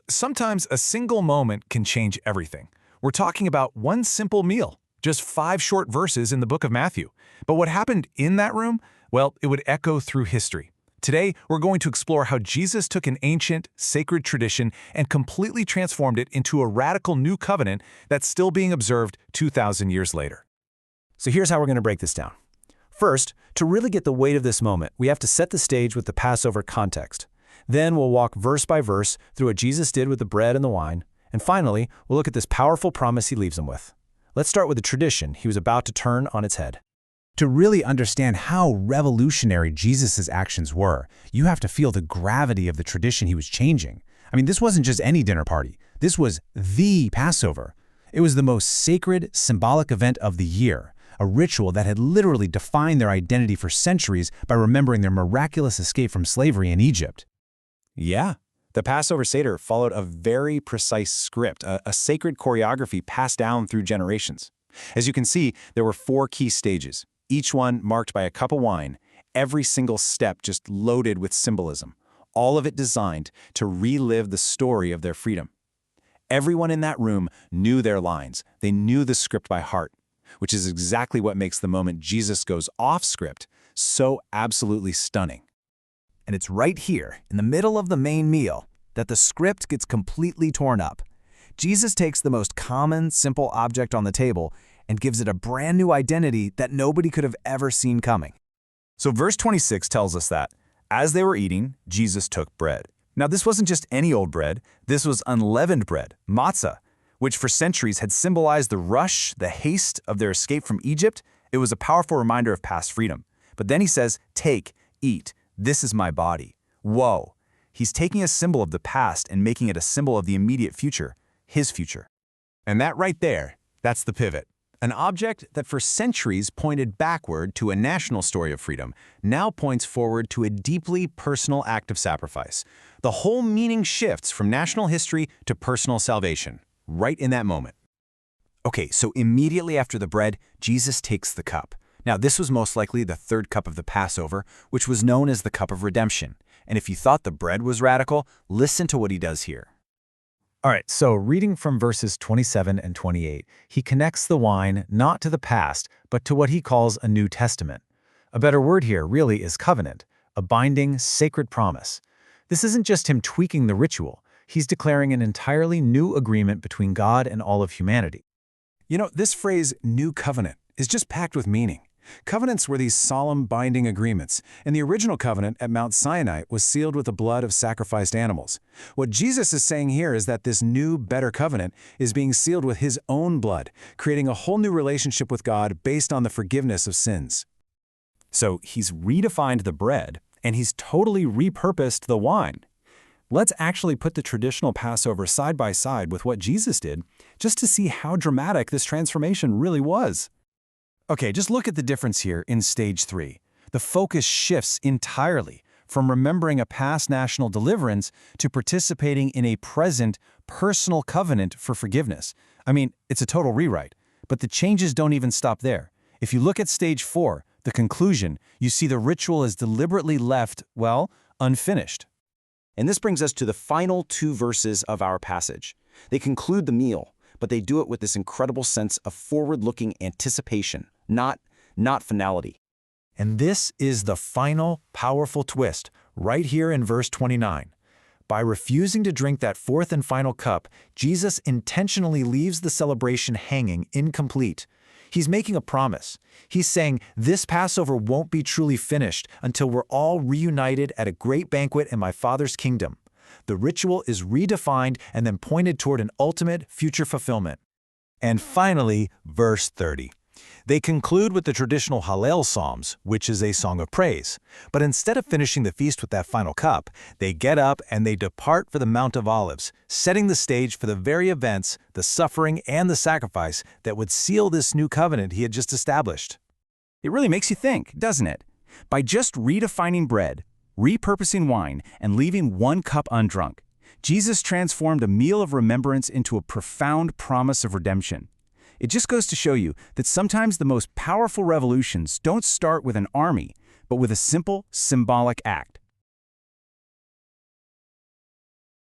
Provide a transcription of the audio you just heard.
Sometimes a single moment can change everything. We're talking about one simple meal, just 5 short verses in the book of Matthew. But what happened in that room? Well, it would echo through history. Today, we're going to explore how Jesus took an ancient, sacred tradition and completely transformed it into a radical new covenant that's still being observed 2,000 years later. So here's how we're going to break this down. First, to really get the weight of this moment, we have to set the stage with the Passover context. Then we'll walk verse by verse through what Jesus did with the bread and the wine. And finally, we'll look at this powerful promise he leaves them with. Let's start with the tradition he was about to turn on its head. To really understand how revolutionary Jesus' actions were, you have to feel the gravity of the tradition he was changing. This wasn't just any dinner party. This was the Passover. It was the most sacred, symbolic event of the year, a ritual that had literally defined their identity for centuries by remembering their miraculous escape from slavery in Egypt. Yeah, the Passover Seder followed a very precise script, a sacred choreography passed down through generations. As you can see, there were 4 key stages, each one marked by a cup of wine, every single step just loaded with symbolism, all of it designed to relive the story of their freedom. Everyone in that room knew their lines. They knew the script by heart, which is exactly what makes the moment Jesus goes off script so absolutely stunning. And it's right here, in the middle of the main meal, that the script gets completely torn up. Jesus takes the most common, simple object on the table and gives it a brand new identity that nobody could have ever seen coming. So verse 26 tells us that, as they were eating, Jesus took bread. Now this wasn't just any old bread, this was unleavened bread, matzah, which for centuries had symbolized the rush, the haste of their escape from Egypt. It was a powerful reminder of past freedom. But then he says, take, eat, this is my body. Whoa! He's taking a symbol of the past and making it a symbol of the immediate future, his future. And that right there, that's the pivot. An object that for centuries pointed backward to a national story of freedom now points forward to a deeply personal act of sacrifice. The whole meaning shifts from national history to personal salvation, right in that moment. Okay, so immediately after the bread, Jesus takes the cup. Now, this was most likely the 3rd cup of the Passover, which was known as the cup of redemption. And if you thought the bread was radical, listen to what he does here. All right, so reading from verses 27 and 28, he connects the wine not to the past, but to what he calls a New Testament. A better word here really is covenant, a binding, sacred promise. This isn't just him tweaking the ritual. He's declaring an entirely new agreement between God and all of humanity. This phrase, new covenant, is just packed with meaning. Covenants were these solemn, binding agreements, and the original covenant at Mount Sinai was sealed with the blood of sacrificed animals. What Jesus is saying here is that this new, better covenant is being sealed with his own blood, creating a whole new relationship with God based on the forgiveness of sins. So he's redefined the bread, and he's totally repurposed the wine. Let's actually put the traditional Passover side by side with what Jesus did, just to see how dramatic this transformation really was. Okay, just look at the difference here in stage 3. The focus shifts entirely from remembering a past national deliverance to participating in a present, personal covenant for forgiveness. It's a total rewrite, but the changes don't even stop there. If you look at stage 4, the conclusion, you see the ritual is deliberately left, unfinished. And this brings us to the final 2 verses of our passage. They conclude the meal, but they do it with this incredible sense of forward-looking anticipation, not finality. And this is the final, powerful twist, right here in verse 29. By refusing to drink that 4th and final cup, Jesus intentionally leaves the celebration hanging incomplete. He's making a promise. He's saying this Passover won't be truly finished until we're all reunited at a great banquet in my Father's kingdom. The ritual is redefined and then pointed toward an ultimate future fulfillment. And finally, verse 30. They conclude with the traditional Hallel Psalms, which is a song of praise. But instead of finishing the feast with that final cup, they get up and they depart for the Mount of Olives, setting the stage for the very events, the suffering, and the sacrifice that would seal this new covenant he had just established. It really makes you think, doesn't it? By just redefining bread, repurposing wine, and leaving 1 cup undrunk, Jesus transformed a meal of remembrance into a profound promise of redemption. It just goes to show you that sometimes the most powerful revolutions don't start with an army, but with a simple, symbolic act.